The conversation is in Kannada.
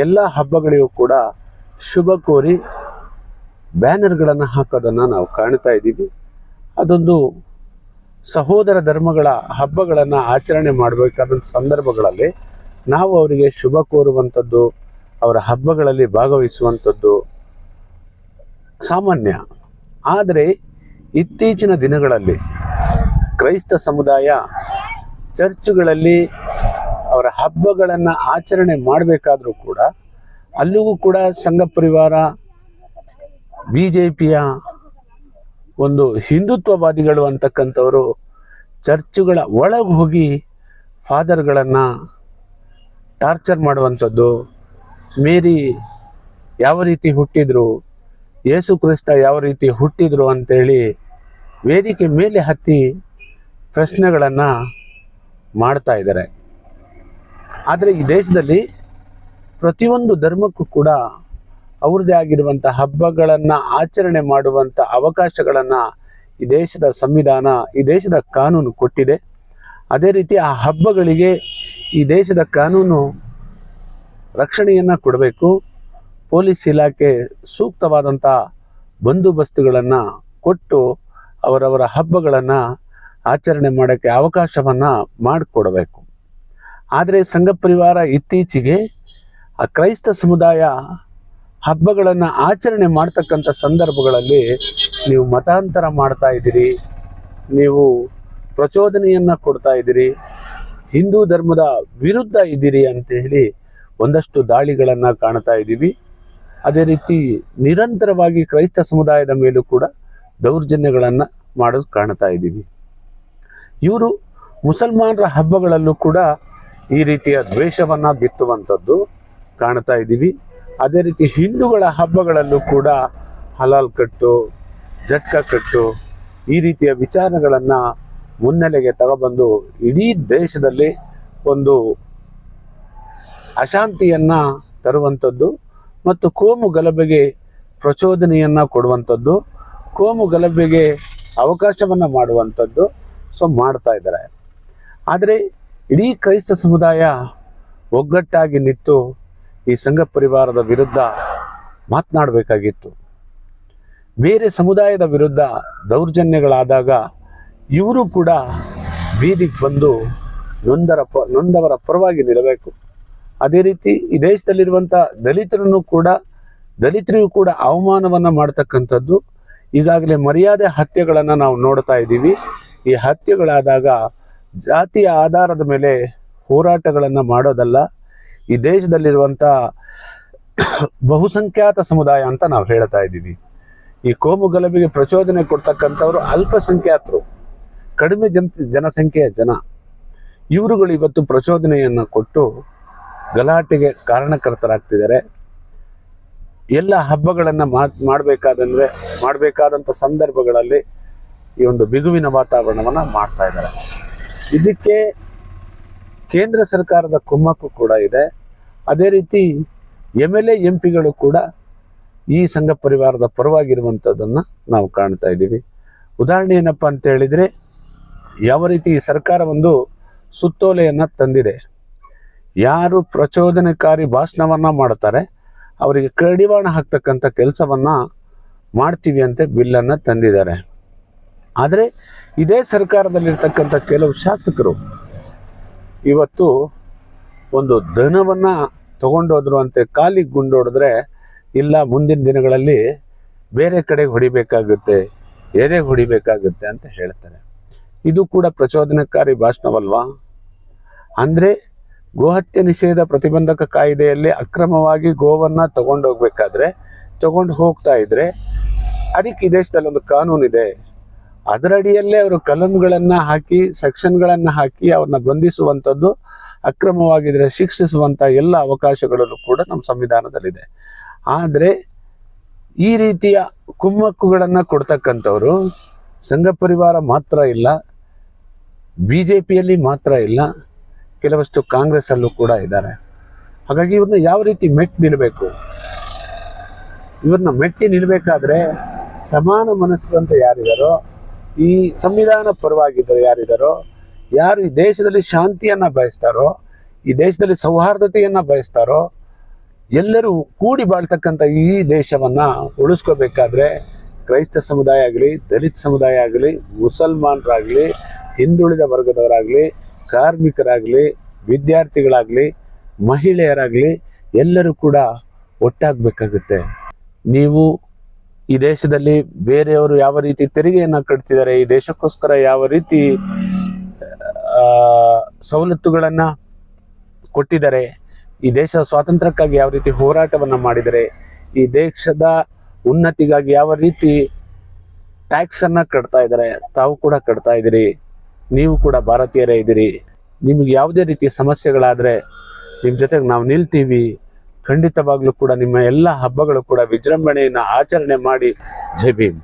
ಎಲ್ಲ ಹಬ್ಬಗಳಿಗೂ ಕೂಡ ಶುಭ ಕೋರಿ ಬ್ಯಾನರ್ಗಳನ್ನು ಹಾಕೋದನ್ನು ನಾವು ಕಾಣ್ತಾ ಇದ್ದೀವಿ. ಅದೊಂದು ಸಹೋದರ ಧರ್ಮಗಳ ಹಬ್ಬಗಳನ್ನು ಆಚರಣೆ ಮಾಡಬೇಕಾದಂಥ ಸಂದರ್ಭಗಳಲ್ಲಿ ನಾವು ಅವರಿಗೆ ಶುಭ ಕೋರುವಂಥದ್ದು, ಅವರ ಹಬ್ಬಗಳಲ್ಲಿ ಭಾಗವಹಿಸುವಂಥದ್ದು ಸಾಮಾನ್ಯ. ಆದರೆ ಇತ್ತೀಚಿನ ದಿನಗಳಲ್ಲಿ ಕ್ರೈಸ್ತ ಸಮುದಾಯ ಚರ್ಚ್ಗಳಲ್ಲಿ ಅವರ ಹಬ್ಬಗಳನ್ನು ಆಚರಣೆ ಮಾಡಬೇಕಾದ್ರೂ ಕೂಡ ಅಲ್ಲಿಗೂ ಕೂಡ ಸಂಘ ಪರಿವಾರ, BJPಯ ಒಂದು ಹಿಂದುತ್ವವಾದಿಗಳು ಅಂತಕ್ಕಂಥವರು ಚರ್ಚ್ಗಳ ಒಳಗೆ ಹೋಗಿ ಫಾದರ್ಗಳನ್ನು ಟಾರ್ಚರ್ ಮಾಡುವಂಥದ್ದು, ಮೇರಿ ಯಾವ ರೀತಿ ಹುಟ್ಟಿದ್ರು, ಯೇಸು ಕ್ರಿಸ್ತ ಯಾವ ರೀತಿ ಹುಟ್ಟಿದ್ರು ಅಂತೇಳಿ ವೇದಿಕೆ ಮೇಲೆ ಹತ್ತಿ ಪ್ರಶ್ನೆಗಳನ್ನು ಮಾಡ್ತಾ ಇದ್ದಾರೆ. ಆದರೆ ಈ ದೇಶದಲ್ಲಿ ಪ್ರತಿಯೊಂದು ಧರ್ಮಕ್ಕೂ ಕೂಡ ಅವ್ರದ್ದೇ ಆಗಿರುವಂಥ ಹಬ್ಬಗಳನ್ನು ಆಚರಣೆ ಮಾಡುವಂಥ ಅವಕಾಶಗಳನ್ನು ಈ ದೇಶದ ಸಂವಿಧಾನ, ಈ ದೇಶದ ಕಾನೂನು ಕೊಟ್ಟಿದೆ. ಅದೇ ರೀತಿ ಆ ಹಬ್ಬಗಳಿಗೆ ಈ ದೇಶದ ಕಾನೂನು ರಕ್ಷಣೆಯನ್ನು ಕೊಡಬೇಕು. ಪೊಲೀಸ್ ಇಲಾಖೆ ಸೂಕ್ತವಾದಂಥ ಬಂದೋಬಸ್ತುಗಳನ್ನು ಕೊಟ್ಟು ಅವರವರ ಹಬ್ಬಗಳನ್ನು ಆಚರಣೆ ಮಾಡೋಕ್ಕೆ ಅವಕಾಶವನ್ನು ಮಾಡಿಕೊಡಬೇಕು. ಆದರೆ ಸಂಘ ಪರಿವಾರ ಇತ್ತೀಚೆಗೆ ಆ ಕ್ರೈಸ್ತ ಸಮುದಾಯ ಹಬ್ಬಗಳನ್ನು ಆಚರಣೆ ಮಾಡ್ತಕ್ಕಂಥ ಸಂದರ್ಭಗಳಲ್ಲಿ ನೀವು ಮತಾಂತರ ಮಾಡ್ತಾ ಇದ್ದೀರಿ, ನೀವು ಪ್ರಚೋದನೆಯನ್ನು ಕೊಡ್ತಾ ಇದ್ದೀರಿ, ಹಿಂದೂ ಧರ್ಮದ ವಿರುದ್ಧ ಇದ್ದೀರಿ ಅಂತ ಹೇಳಿ ಒಂದಷ್ಟು ದಾಳಿಗಳನ್ನು ಕಾಣ್ತಾ ಇದ್ದೀವಿ. ಅದೇ ರೀತಿ ನಿರಂತರವಾಗಿ ಕ್ರೈಸ್ತ ಸಮುದಾಯದ ಮೇಲೂ ಕೂಡ ದೌರ್ಜನ್ಯಗಳನ್ನು ಮಾಡೋದು ಕಾಣ್ತಾ ಇದ್ದೀವಿ. ಇವರು ಮುಸಲ್ಮಾನರ ಹಬ್ಬಗಳಲ್ಲೂ ಕೂಡ ಈ ರೀತಿಯ ದ್ವೇಷವನ್ನು ಬಿತ್ತುವಂಥದ್ದು ಕಾಣ್ತಾ ಇದ್ದೀವಿ. ಅದೇ ರೀತಿ ಹಿಂದೂಗಳ ಹಬ್ಬಗಳಲ್ಲೂ ಕೂಡ ಹಲಾಲ್ ಕಟ್ಟು, ಜಟ್ಕಾ ಕಟ್ಟು, ಈ ರೀತಿಯ ವಿಚಾರಗಳನ್ನು ಮುನ್ನೆಲೆಗೆ ತಗೊಬಂದು ಇಡೀ ದೇಶದಲ್ಲಿ ಒಂದು ಅಶಾಂತಿಯನ್ನು ತರುವಂಥದ್ದು ಮತ್ತು ಕೋಮು ಗಲಭೆಗೆ ಪ್ರಚೋದನೆಯನ್ನು ಕೊಡುವಂಥದ್ದು, ಕೋಮು ಗಲಭೆಗೆ ಅವಕಾಶವನ್ನು ಮಾಡುವಂಥದ್ದು ಮಾಡ್ತಾ ಇದ್ದಾರೆ. ಆದರೆ ಇಡೀ ಕ್ರೈಸ್ತ ಸಮುದಾಯ ಒಗ್ಗಟ್ಟಾಗಿ ನಿಂತು ಈ ಸಂಘ ಪರಿವಾರದ ವಿರುದ್ಧ ಮಾತನಾಡಬೇಕಾಗಿತ್ತು. ಬೇರೆ ಸಮುದಾಯದ ವಿರುದ್ಧ ದೌರ್ಜನ್ಯಗಳಾದಾಗ ಇವರು ಕೂಡ ಬೀದಿಗೆ ಬಂದು ನೊಂದವರ ಪರವಾಗಿ ನಿಲ್ಲಬೇಕು. ಅದೇ ರೀತಿ ಈ ದೇಶದಲ್ಲಿರುವಂಥ ದಲಿತರಿಗೂ ಕೂಡ ಅವಮಾನವನ್ನು ಮಾಡ್ತಕ್ಕಂಥದ್ದು ಈಗಾಗಲೇ ಮರ್ಯಾದೆ ಹತ್ಯೆಗಳನ್ನು ನಾವು ನೋಡ್ತಾ ಇದ್ದೀವಿ. ಈ ಹತ್ಯೆಗಳಾದಾಗ ಜಾತಿಯ ಆಧಾರದ ಮೇಲೆ ಹೋರಾಟಗಳನ್ನು ಮಾಡೋದಲ್ಲ, ಈ ದೇಶದಲ್ಲಿರುವಂಥ ಬಹುಸಂಖ್ಯಾತ ಸಮುದಾಯ ಅಂತ ನಾವು ಹೇಳ್ತಾ ಇದ್ದೀವಿ. ಈ ಕೋಮು ಗಲಭೆಗೆ ಪ್ರಚೋದನೆ ಕೊಡ್ತಕ್ಕಂಥವ್ರು ಅಲ್ಪಸಂಖ್ಯಾತರು, ಕಡಿಮೆ ಜನಸಂಖ್ಯೆಯ ಜನ. ಇವರುಗಳು ಇವತ್ತು ಪ್ರಚೋದನೆಯನ್ನು ಕೊಟ್ಟು ಗಲಾಟೆಗೆ ಕಾರಣಕರ್ತರಾಗ್ತಿದ್ದಾರೆ. ಎಲ್ಲ ಹಬ್ಬಗಳನ್ನು ಮಾಡಬೇಕಾದಂಥ ಸಂದರ್ಭಗಳಲ್ಲಿ ಈ ಒಂದು ಬಿಗುವಿನ ವಾತಾವರಣವನ್ನು ಮಾಡ್ತಾ ಇದ್ದಾರೆ. ಇದಕ್ಕೆ ಕೇಂದ್ರ ಸರ್ಕಾರದ ಕುಮ್ಮಕ್ಕು ಕೂಡ ಇದೆ. ಅದೇ ರೀತಿ MLA MP ಗಳು ಕೂಡ ಈ ಸಂಘ ಪರಿವಾರದ ಪರವಾಗಿರುವಂಥದ್ದನ್ನು ನಾವು ಕಾಣ್ತಾ ಇದ್ದೀವಿ. ಉದಾಹರಣೆ ಏನಪ್ಪ ಅಂತ ಹೇಳಿದರೆ, ಯಾವ ರೀತಿ ಈ ಸರ್ಕಾರ ಒಂದು ಸುತ್ತೋಲೆಯನ್ನು ತಂದಿದೆ. ಯಾರು ಪ್ರಚೋದನಕಾರಿ ಭಾಷಣವನ್ನು ಮಾಡ್ತಾರೆ ಅವರಿಗೆ ಕಡಿವಾಣ ಹಾಕ್ತಕ್ಕಂಥ ಕೆಲಸವನ್ನು ಮಾಡ್ತೀವಿ ಅಂತ ಬಿಲ್ಲನ್ನು ತಂದಿದ್ದಾರೆ. ಆದರೆ ಇದೇ ಸರ್ಕಾರದಲ್ಲಿರ್ತಕ್ಕಂಥ ಕೆಲವು ಶಾಸಕರು ಇವತ್ತು ಒಂದು ಧನವನ್ನು ತಗೊಂಡೋದ್ರು ಅಂತೆ ಕಾಲಿಗೆ ಗುಂಡೊಡೆದ್ರೆ, ಇಲ್ಲ ಮುಂದಿನ ದಿನಗಳಲ್ಲಿ ಬೇರೆ ಕಡೆಗೆ ಹೊಡಿಬೇಕಾಗುತ್ತೆ, ಎದೆಗೆ ಹೊಡಿಬೇಕಾಗುತ್ತೆ ಅಂತ ಹೇಳ್ತಾರೆ. ಇದು ಕೂಡ ಪ್ರಚೋದನಕಾರಿ ಭಾಷಣವಲ್ವಾ? ಅಂದರೆ ಗೋಹತ್ಯೆ ನಿಷೇಧ ಪ್ರತಿಬಂಧಕ ಕಾಯ್ದೆಯಲ್ಲಿ ಅಕ್ರಮವಾಗಿ ಗೋವನ್ನು ತಗೊಂಡು ಹೋಗ್ತಾ ಇದ್ರೆ ಅದಕ್ಕೆ ಈ ದೇಶದಲ್ಲಿ ಒಂದು ಕಾನೂನಿದೆ. ಅದರಡಿಯಲ್ಲೇ ಅವರು ಕಲಂಗಳನ್ನು ಹಾಕಿ, ಸೆಕ್ಷನ್ಗಳನ್ನು ಹಾಕಿ ಅವ್ರನ್ನ ಬಂಧಿಸುವಂಥದ್ದು, ಅಕ್ರಮವಾಗಿದ್ರೆ ಶಿಕ್ಷಿಸುವಂಥ ಎಲ್ಲ ಅವಕಾಶಗಳಲ್ಲೂ ಕೂಡ ನಮ್ಮ ಸಂವಿಧಾನದಲ್ಲಿದೆ. ಆದರೆ ಈ ರೀತಿಯ ಕುಮ್ಮಕ್ಕುಗಳನ್ನು ಕೊಡ್ತಕ್ಕಂಥವ್ರು ಸಂಘ ಪರಿವಾರ ಮಾತ್ರ ಇಲ್ಲ, BJPಯಲ್ಲಿ ಮಾತ್ರ ಇಲ್ಲ, ಕೆಲವಷ್ಟು ಕಾಂಗ್ರೆಸ್ಸಲ್ಲೂ ಕೂಡ ಇದ್ದಾರೆ. ಹಾಗಾಗಿ ಇವ್ರನ್ನ ಯಾವ ರೀತಿ ಮೆಟ್ಟಿ ನಿಲ್ಲಬೇಕು? ಇವ್ರನ್ನ ಮೆಟ್ಟಿ ನಿಲ್ಲಬೇಕಾದ್ರೆ ಸಮಾನ ಮನಸ್ಕರಂತ ಯಾರಿದ್ದಾರೋ, ಈ ಸಂವಿಧಾನ ಪರವಾಗಿದ್ದರು ಯಾರಿದ್ದಾರೋ, ಯಾರು ಈ ದೇಶದಲ್ಲಿ ಶಾಂತಿಯನ್ನು ಬಯಸ್ತಾರೋ, ಈ ದೇಶದಲ್ಲಿ ಸೌಹಾರ್ದತೆಯನ್ನು ಬಯಸ್ತಾರೋ, ಎಲ್ಲರೂ ಕೂಡಿ ಬಾಳ್ತಕ್ಕಂಥ ಈ ದೇಶವನ್ನ ಉಳಿಸ್ಕೋಬೇಕಾದ್ರೆ ಕ್ರೈಸ್ತ ಸಮುದಾಯ ಆಗಲಿ, ದಲಿತ ಸಮುದಾಯ ಆಗಲಿ, ಮುಸಲ್ಮಾನರಾಗಲಿ, ಹಿಂದುಳಿದ ವರ್ಗದವರಾಗಲಿ, ಕಾರ್ಮಿಕರಾಗಲಿ, ವಿದ್ಯಾರ್ಥಿಗಳಾಗಲಿ, ಮಹಿಳೆಯರಾಗಲಿ ಎಲ್ಲರೂ ಕೂಡ ಒಟ್ಟಾಗಬೇಕಾಗುತ್ತೆ. ನೀವು ಈ ದೇಶದಲ್ಲಿ ಬೇರೆಯವರು ಯಾವ ರೀತಿ ತೆರಿಗೆಯನ್ನು ಕಟ್ತಿದ್ದಾರೆ, ಈ ದೇಶಕ್ಕೋಸ್ಕರ ಯಾವ ರೀತಿ ಸವಲತ್ತುಗಳನ್ನು ಕೊಟ್ಟಿದ್ದಾರೆ, ಈ ದೇಶ ಸ್ವಾತಂತ್ರ್ಯಕ್ಕಾಗಿ ಯಾವ ರೀತಿ ಹೋರಾಟವನ್ನು ಮಾಡಿದರೆ, ಈ ದೇಶದ ಉನ್ನತಿಗಾಗಿ ಯಾವ ರೀತಿ ಟ್ಯಾಕ್ಸನ್ನು ಕಟ್ತಾ ಇದ್ದಾರೆ, ತಾವು ಕೂಡ ಕಟ್ತಾ ಇದ್ದೀರಿ. ನೀವು ಕೂಡ ಭಾರತೀಯರೇ ಇದ್ದೀರಿ. ನಿಮಗೆ ಯಾವುದೇ ರೀತಿಯ ಸಮಸ್ಯೆಗಳಾದರೆ ನಿಮ್ಮ ಜೊತೆಗೆ ನಾವು ನಿಲ್ತೀವಿ. ಖಂಡಿತವಾಗ್ಲೂ ಕೂಡ ನಿಮ್ಮ ಎಲ್ಲ ಹಬ್ಬಗಳು ಕೂಡ ವಿಜೃಂಭಣೆಯನ್ನು ಆಚರಣೆ ಮಾಡಿ. ಜೈ ಭೀಮ್.